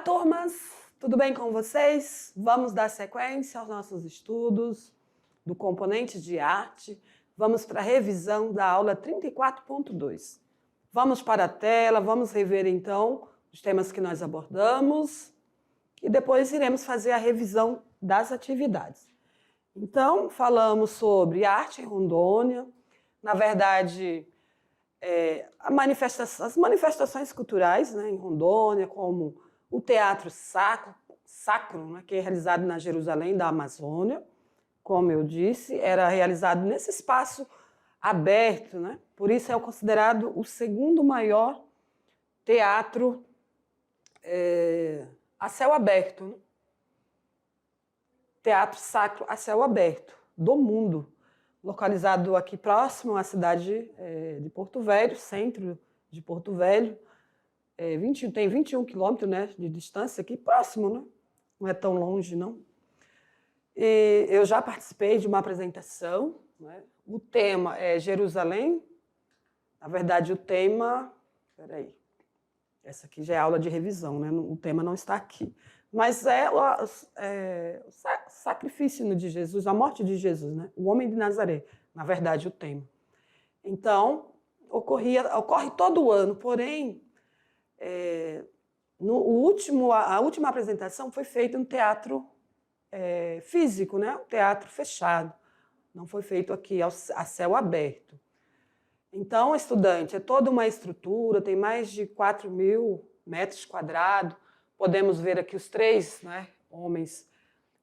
turmas! Tudo bem com vocês? Vamos dar sequência aos nossos estudos do componente de arte. Vamos para a revisão da aula 34.2. Vamos para a tela, vamos rever então os temas que nós abordamos e depois iremos fazer a revisão das atividades. Então, falamos sobre arte em Rondônia, na verdade, as manifestações culturais, né, em Rondônia, como o teatro sacro, né, que é realizado na Jerusalém da Amazônia, como eu disse, era realizado nesse espaço aberto, né? Por isso é considerado o segundo maior teatro a céu aberto, né? Teatro sacro a céu aberto do mundo, localizado aqui próximo à cidade de Porto Velho, centro de Porto Velho. Tem 21 quilômetros, né, de distância aqui, próximo, né? Não é tão longe, não. E eu já participei de uma apresentação, né? O tema é Jerusalém. Na verdade, o tema... Espera aí. Essa aqui já é aula de revisão, né? O tema não está aqui. Mas é o sacrifício de Jesus, a morte de Jesus, né? O homem de Nazaré, na verdade, o tema. Então, ocorre todo ano, porém, a última apresentação foi feita no teatro físico, né? Um teatro fechado. Não foi feito aqui a céu aberto. Então, estudante, é toda uma estrutura, tem mais de 4.000 metros quadrados. Podemos ver aqui os três, né, homens,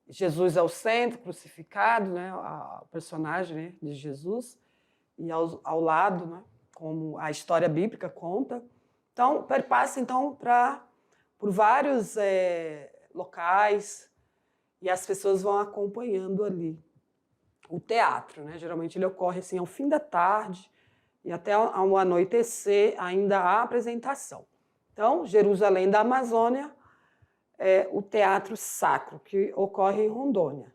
Jesus ao centro, crucificado, né, o personagem, né, de Jesus, e ao lado, né, como a história bíblica conta. Então, perpassa então, por vários locais, e as pessoas vão acompanhando ali o teatro, né? Geralmente ele ocorre assim, ao fim da tarde, e até ao anoitecer ainda há apresentação. Então, Jerusalém da Amazônia é o teatro sacro, que ocorre em Rondônia.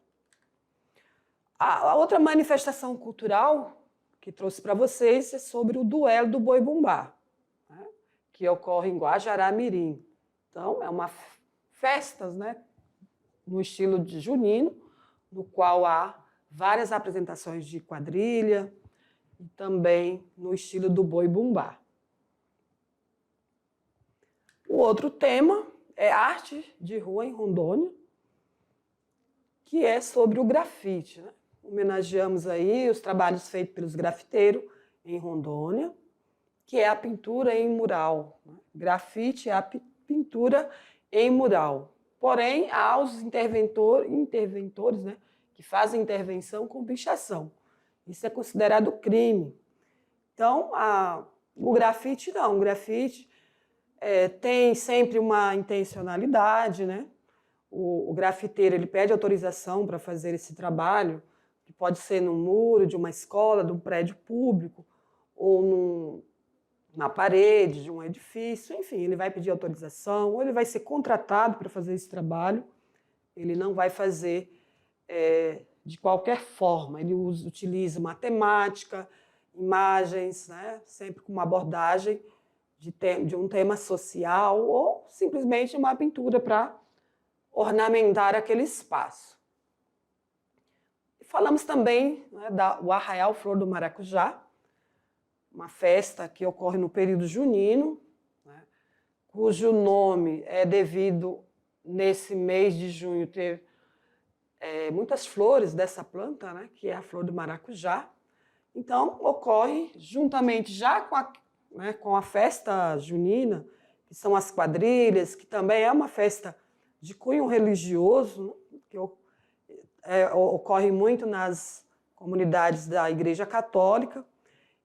A outra manifestação cultural que trouxe para vocês é sobre o duelo do Boi-Bumbá, né, que ocorre em Guajará-Mirim. Então, é uma festa, né, no estilo de junino, no qual há várias apresentações de quadrilha, e também no estilo do Boi-Bumbá. O outro tema é arte de rua em Rondônia, que é sobre o grafite, né? Homenageamos aí os trabalhos feitos pelos grafiteiros em Rondônia, que é a pintura em mural, né? Grafite é a pintura em mural. Porém, há os interventores, né, que fazem intervenção com pichação. Isso é considerado crime. Então, o grafite não. O grafite tem sempre uma intencionalidade, né? O grafiteiro ele pede autorização para fazer esse trabalho, que pode ser num muro de uma escola, de um prédio público, ou na parede de um edifício. Enfim, ele vai pedir autorização, ou ele vai ser contratado para fazer esse trabalho. Ele não vai fazer de qualquer forma. Ele utiliza matemática, imagens, né? Sempre com uma abordagem de um tema social ou simplesmente uma pintura para ornamentar aquele espaço. Falamos também, né, do Arraial Flor do Maracujá, uma festa que ocorre no período junino, né, cujo nome é devido, nesse mês de junho, ter muitas flores dessa planta, né, que é a flor do maracujá. Então, ocorre juntamente já com a festa junina, que são as quadrilhas, que também é uma festa de cunho religioso, né, que ocorre muito nas comunidades da Igreja Católica.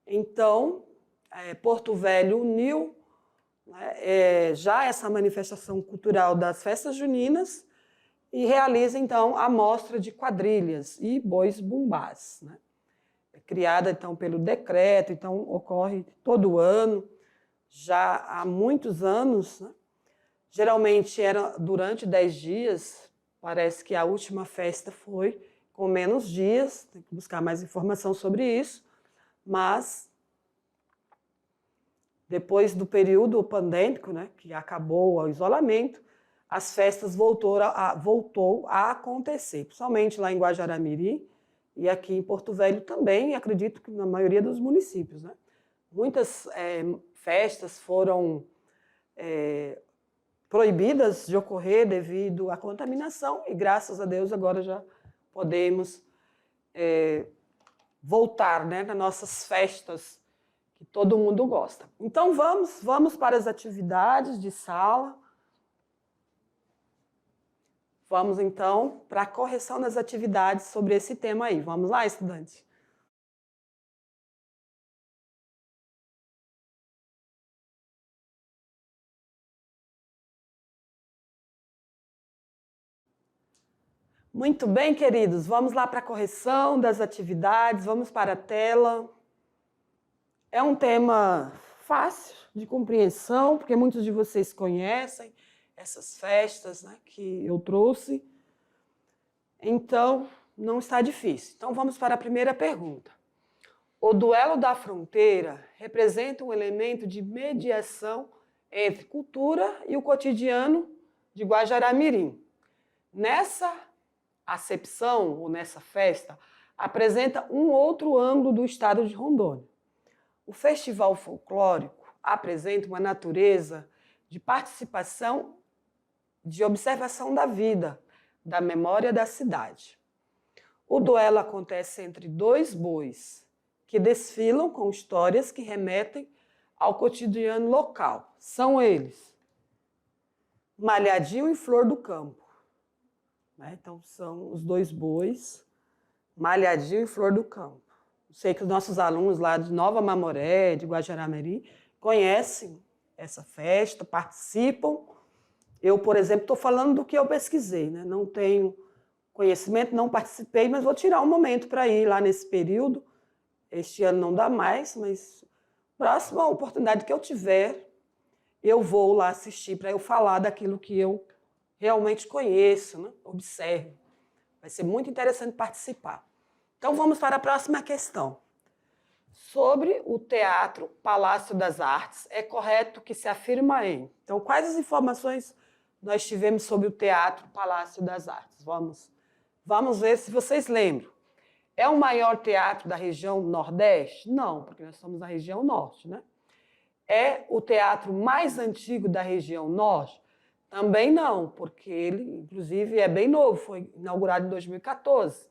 Então, Porto Velho uniu, né, já essa manifestação cultural das festas juninas e realiza, então, a mostra de quadrilhas e bois-bumbás, né? Criada, então, pelo decreto, então, ocorre todo ano, já há muitos anos, né? Geralmente era durante 10 dias, parece que a última festa foi com menos dias, tem que buscar mais informação sobre isso, mas depois do período pandêmico, né, que acabou o isolamento, as festas voltou a acontecer, principalmente lá em Guajará-Mirim e aqui em Porto Velho também, e acredito que na maioria dos municípios, né? Muitas festas foram proibidas de ocorrer devido à contaminação e, graças a Deus, agora já podemos voltar, né, nas nossas festas que todo mundo gosta. Então, vamos para as atividades de sala. Vamos, então, para a correção das atividades sobre esse tema aí. Vamos lá, estudante? Muito bem, queridos. Vamos lá para a correção das atividades. Vamos para a tela. É um tema fácil de compreensão, porque muitos de vocês conhecem essas festas, né, que eu trouxe. Então, não está difícil. Então, vamos para a primeira pergunta. O duelo da fronteira representa um elemento de mediação entre cultura e o cotidiano de Guajará-Mirim. Nessa acepção, ou nessa festa, apresenta um outro ângulo do estado de Rondônia. O festival folclórico apresenta uma natureza de participação, de observação da vida, da memória da cidade. O duelo acontece entre dois bois que desfilam com histórias que remetem ao cotidiano local. São eles Malhadinho e Flor do Campo. Então, são os dois bois, Malhadinho e Flor do Campo. Sei que os nossos alunos lá de Nova Mamoré, de Guajará-Mirim, conhecem essa festa, participam. Eu, por exemplo, estou falando do que eu pesquisei, né? Não tenho conhecimento, não participei, mas vou tirar um momento para ir lá nesse período. Este ano não dá mais, mas próxima oportunidade que eu tiver, eu vou lá assistir para eu falar daquilo que eu realmente conheço, né? Observo. Vai ser muito interessante participar. Então, vamos para a próxima questão. Sobre o Teatro Palácio das Artes, é correto que se afirma em... Então, quais as informações nós tivemos sobre o Teatro Palácio das Artes? Vamos ver se vocês lembram. É o maior teatro da região Nordeste? Não, porque nós somos na região Norte, né? É o teatro mais antigo da região Norte? Também não, porque ele, inclusive, é bem novo, foi inaugurado em 2014.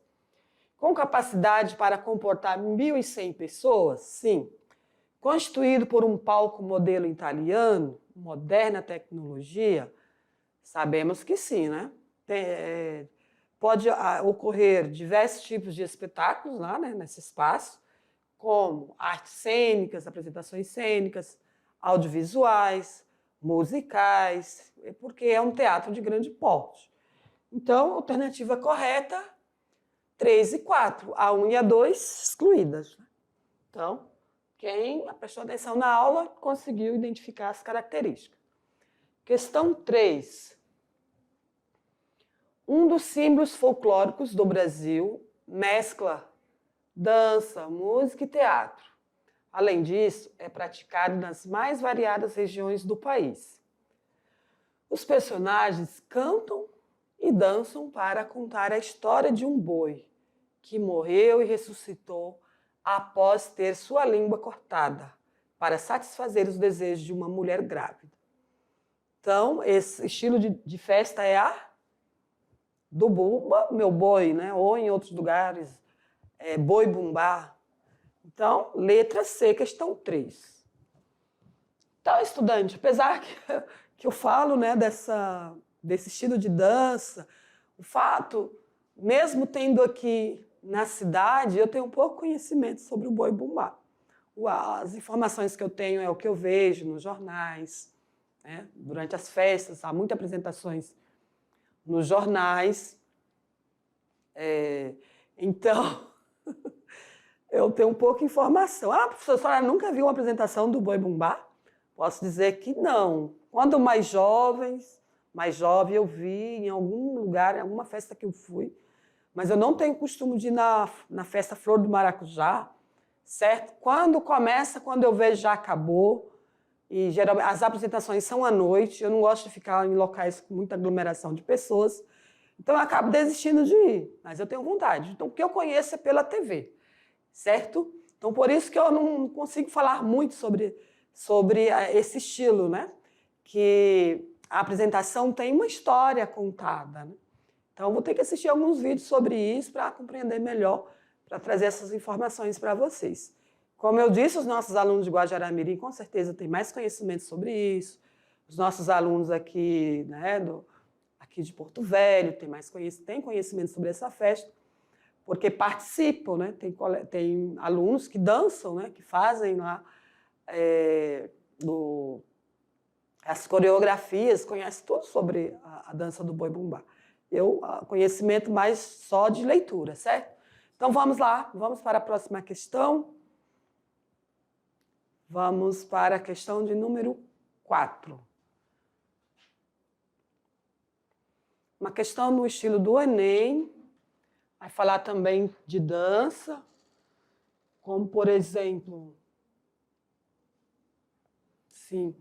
Com capacidade para comportar 1.100 pessoas? Sim. Constituído por um palco modelo italiano, moderna tecnologia? Sabemos que sim, né? Pode ocorrer diversos tipos de espetáculos lá, né, nesse espaço, como artes cênicas, apresentações cênicas, audiovisuais, musicais, porque é um teatro de grande porte. Então, alternativa correta, 3 e 4, a 1 e a 2 excluídas. Então, quem prestou atenção na aula conseguiu identificar as características. Questão 3. Um dos símbolos folclóricos do Brasil mescla dança, música e teatro. Além disso, é praticado nas mais variadas regiões do país. Os personagens cantam e dançam para contar a história de um boi que morreu e ressuscitou após ter sua língua cortada para satisfazer os desejos de uma mulher grávida. Então, esse estilo de festa é a do Bumba, meu boi, né? Ou em outros lugares, boi bumbá. Então, letra C, questão 3. Então, estudante, apesar que eu falo, né, desse estilo de dança, o fato, mesmo tendo aqui na cidade, eu tenho um pouco conhecimento sobre o boi bumbá. As informações que eu tenho é o que eu vejo nos jornais, né? Durante as festas, há muitas apresentações nos jornais. Então, eu tenho um pouco de informação. Ah, professora, nunca viu uma apresentação do boi bumbá? Posso dizer que não. Quando mais jovem, eu vi em algum lugar, em alguma festa que eu fui, mas eu não tenho costume de ir na festa Flor do Maracujá, certo? Quando começa, quando eu vejo já acabou, E geralmente as apresentações são à noite, eu não gosto de ficar em locais com muita aglomeração de pessoas, então eu acabo desistindo de ir, mas eu tenho vontade. Então, o que eu conheço é pela TV, certo? Então, por isso que eu não consigo falar muito sobre esse estilo, né? Que a apresentação tem uma história contada, né? Então, eu vou ter que assistir alguns vídeos sobre isso para compreender melhor, para trazer essas informações para vocês. Como eu disse, os nossos alunos de Guajará-Mirim com certeza têm mais conhecimento sobre isso. Os nossos alunos aqui, né, aqui de Porto Velho têm conhecimento sobre essa festa, porque participam, né? Tem alunos que dançam, né, que fazem lá as coreografias, conhecem tudo sobre a dança do boi-bumbá. Conhecimento mais só de leitura, certo? Então, vamos lá, vamos para a próxima questão. Vamos para a questão de número 4. Uma questão no estilo do Enem. Vai falar também de dança, como, por exemplo, sim,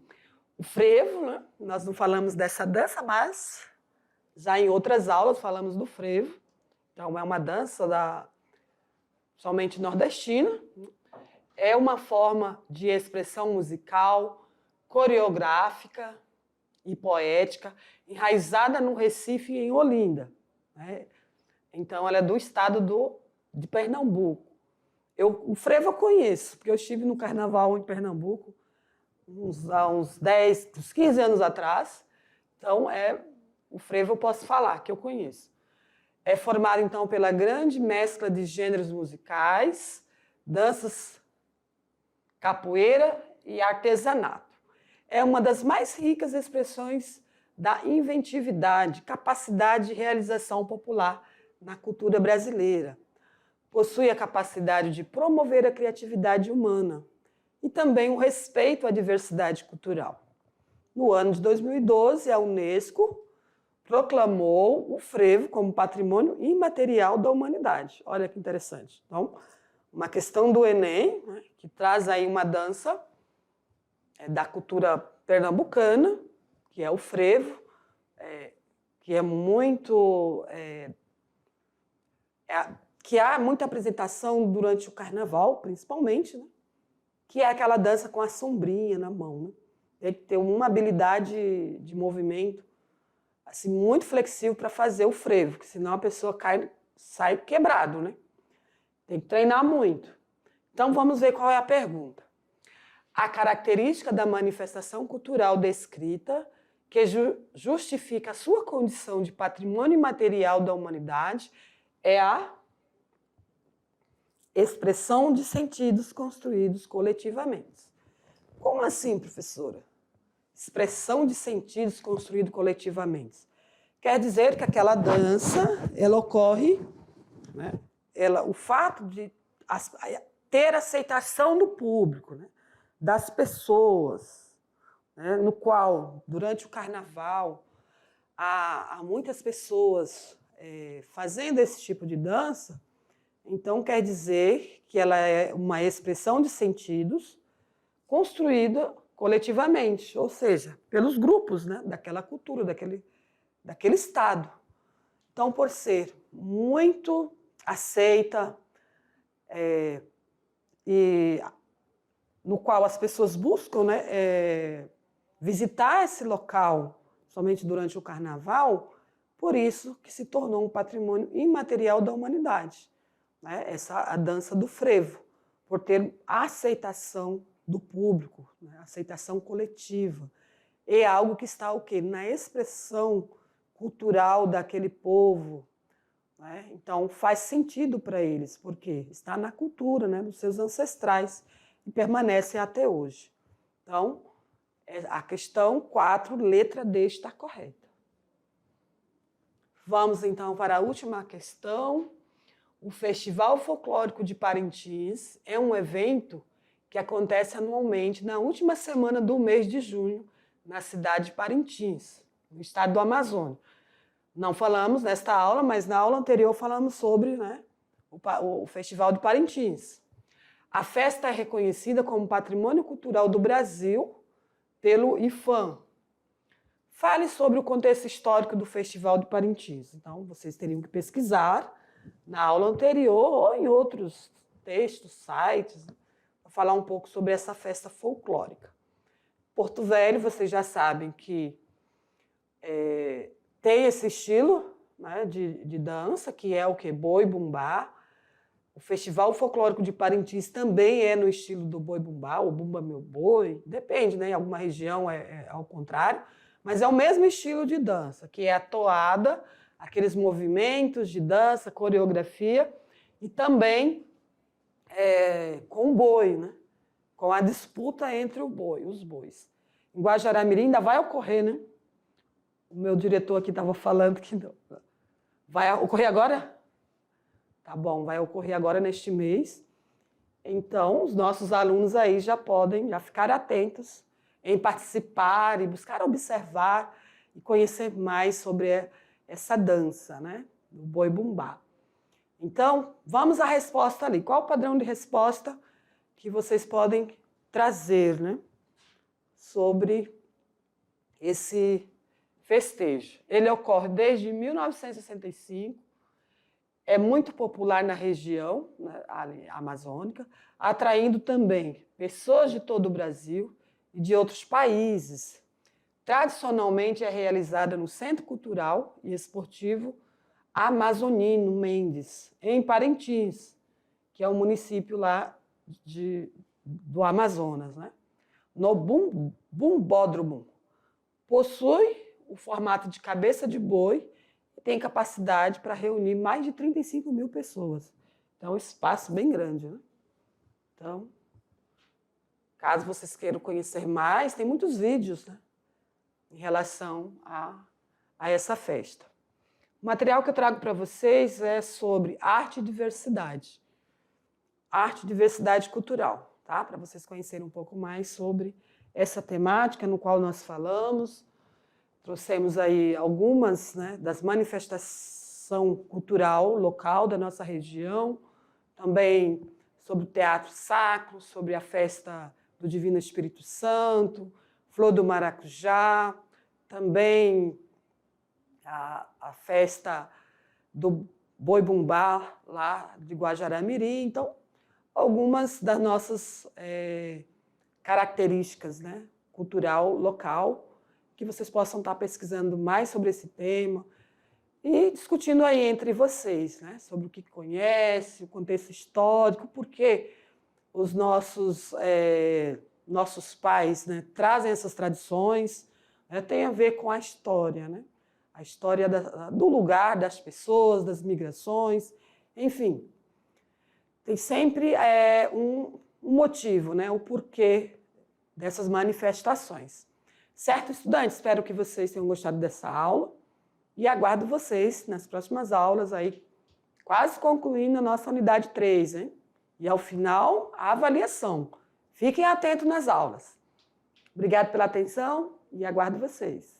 o frevo, né? Nós não falamos dessa dança, mas já em outras aulas falamos do frevo. Então, é uma dança somente nordestina. É uma forma de expressão musical, coreográfica e poética, enraizada no Recife e em Olinda, né? Então, ela é do estado de Pernambuco. O frevo eu conheço, porque eu estive no carnaval em Pernambuco há uns 15 anos atrás. Então, o frevo eu posso falar, que eu conheço. É formado, então, pela grande mescla de gêneros musicais, danças, capoeira e artesanato. É uma das mais ricas expressões da inventividade, capacidade de realização popular na cultura brasileira. Possui a capacidade de promover a criatividade humana e também o respeito à diversidade cultural. No ano de 2012, a Unesco proclamou o frevo como patrimônio imaterial da humanidade. Olha que interessante. Então, uma questão do Enem, né, que traz aí uma dança da cultura pernambucana, que é o frevo, que é muito... que há muita apresentação durante o carnaval, principalmente, né, que é aquela dança com a sombrinha na mão, né? Tem que ter uma habilidade de movimento assim, muito flexível para fazer o frevo, porque senão a pessoa sai quebrado, né? Tem que treinar muito. Então, vamos ver qual é a pergunta. A característica da manifestação cultural descrita que justifica a sua condição de patrimônio imaterial da humanidade é a expressão de sentidos construídos coletivamente. Como assim, professora? Expressão de sentidos construídos coletivamente. Quer dizer que aquela dança, ela ocorre, né, o fato de ter aceitação do público, né, das pessoas, né, no qual, durante o carnaval, há muitas pessoas fazendo esse tipo de dança, então quer dizer que ela é uma expressão de sentidos construída coletivamente, ou seja, pelos grupos, né, daquela cultura, daquele estado. Então, por ser muito aceita, e no qual as pessoas buscam, né, visitar esse local somente durante o carnaval, por isso que se tornou um patrimônio imaterial da humanidade, né, a dança do frevo, por ter a aceitação do público, né, aceitação coletiva. É algo que está o quê? Na expressão cultural daquele povo, né? Então, faz sentido para eles, porque está na cultura, né, dos seus ancestrais e permanece até hoje. Então, a questão 4, letra D, está correta. Vamos, então, para a última questão. O Festival Folclórico de Parintins é um evento que acontece anualmente na última semana do mês de junho, na cidade de Parintins, no estado do Amazonas. Não falamos nesta aula, mas na aula anterior falamos sobre, né, o Festival de Parintins. A festa é reconhecida como Patrimônio Cultural do Brasil pelo IFAM. Fale sobre o contexto histórico do Festival de Parintins. Então, vocês teriam que pesquisar na aula anterior ou em outros textos, sites, para falar um pouco sobre essa festa folclórica. Porto Velho, vocês já sabem que tem esse estilo, né, de dança, que é o que? Boi-bumbá. O Festival Folclórico de Parintins também é no estilo do boi-bumbá, o bumba meu boi, depende, né? Em alguma região é ao contrário, mas é o mesmo estilo de dança, que é a toada, aqueles movimentos de dança, coreografia, e também com o boi, né? Com a disputa entre os bois. Em Guajará-Mirim ainda vai ocorrer, né? O meu diretor aqui estava falando que não. Vai ocorrer agora? Tá bom, vai ocorrer agora neste mês. Então, os nossos alunos aí já podem ficar atentos em participar e buscar observar e conhecer mais sobre essa dança, né? Do boi-bumbá. Então, vamos à resposta ali. Qual o padrão de resposta que vocês podem trazer, né? Sobre esse festejo. Ele ocorre desde 1965, é muito popular na região, né, amazônica, atraindo também pessoas de todo o Brasil e de outros países. Tradicionalmente é realizada no Centro Cultural e Esportivo Amazonino Mendes, em Parintins, que é um município lá do Amazonas, né? No Bumbódromo. Possui o formato de cabeça de boi e tem capacidade para reunir mais de 35 mil pessoas. Então, é um espaço bem grande, né? Então, caso vocês queiram conhecer mais, tem muitos vídeos, né, em relação a essa festa. O material que eu trago para vocês é sobre arte e diversidade. Arte e diversidade cultural, tá? Para vocês conhecerem um pouco mais sobre essa temática no qual nós falamos. Trouxemos aí algumas, né, das manifestações cultural local da nossa região, também sobre o teatro sacro, sobre a festa do Divino Espírito Santo, Flor do Maracujá, também a festa do Boi-bumbá, lá de Guajará-Mirim. Então, algumas das nossas características, né, cultural local, que vocês possam estar pesquisando mais sobre esse tema e discutindo aí entre vocês, né, sobre o que conhece, o contexto histórico, porque os nossos pais, né, trazem essas tradições, né, tem a ver com a história, né, a história do lugar, das pessoas, das migrações, enfim. Tem sempre um motivo, né, o porquê dessas manifestações. Certo, estudantes? Espero que vocês tenham gostado dessa aula e aguardo vocês nas próximas aulas, aí, quase concluindo a nossa unidade 3, hein? E, ao final, a avaliação. Fiquem atentos nas aulas. Obrigado pela atenção e aguardo vocês.